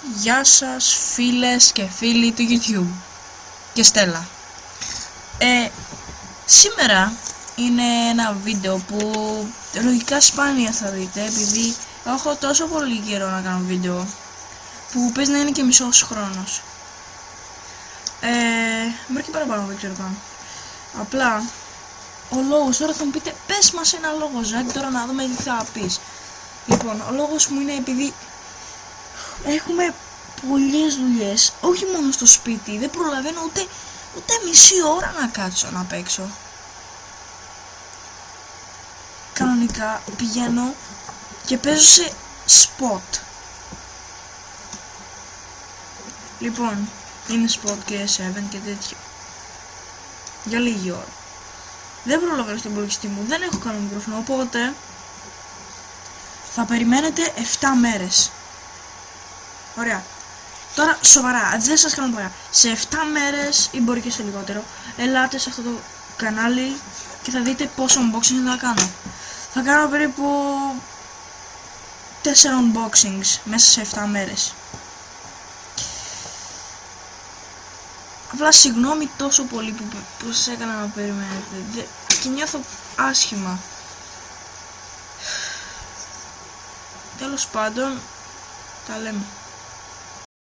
Γεια σας φίλες και φίλοι του YouTube και Στέλλα. Σήμερα είναι ένα βίντεο που λογικά σπάνια θα δείτε, επειδή έχω τόσο πολύ καιρό να κάνω βίντεο που πες να είναι και μισός χρόνος. Μπορεί και παραπάνω, δεν ξέρω καν. Απλά ο λόγος, τώρα θα μου πείτε πες μας ένα λόγο Ζάκη, τώρα να δούμε τι θα πεις. Λοιπόν, ο λόγος μου είναι επειδή έχουμε πολλές δουλειές, όχι μόνο στο σπίτι, δεν προλαβαίνω ούτε μισή ώρα να κάτσω να παίξω. Κανονικά πηγαίνω και παίζω σε spot. Λοιπόν, είναι spot και 7 και τέτοιο. Για λίγη ώρα. Δεν προλαβαίνω στην υπολογιστή μου, δεν έχω κανένα μικρόφωνο, οπότε θα περιμένετε 7 μέρες. Ωραία. Τώρα σοβαρά, δεν σας κάνω παρά. Σε 7 μέρες ή μπορεί και σε λιγότερο, ελάτε σε αυτό το κανάλι και θα δείτε πόσο unboxing θα κάνω. Θα κάνω περίπου 4 unboxings μέσα σε 7 μέρες. Απλά συγγνώμη τόσο πολύ που σας έκανα να περιμένετε και νιώθω άσχημα. Τέλος πάντων, τα λέμε.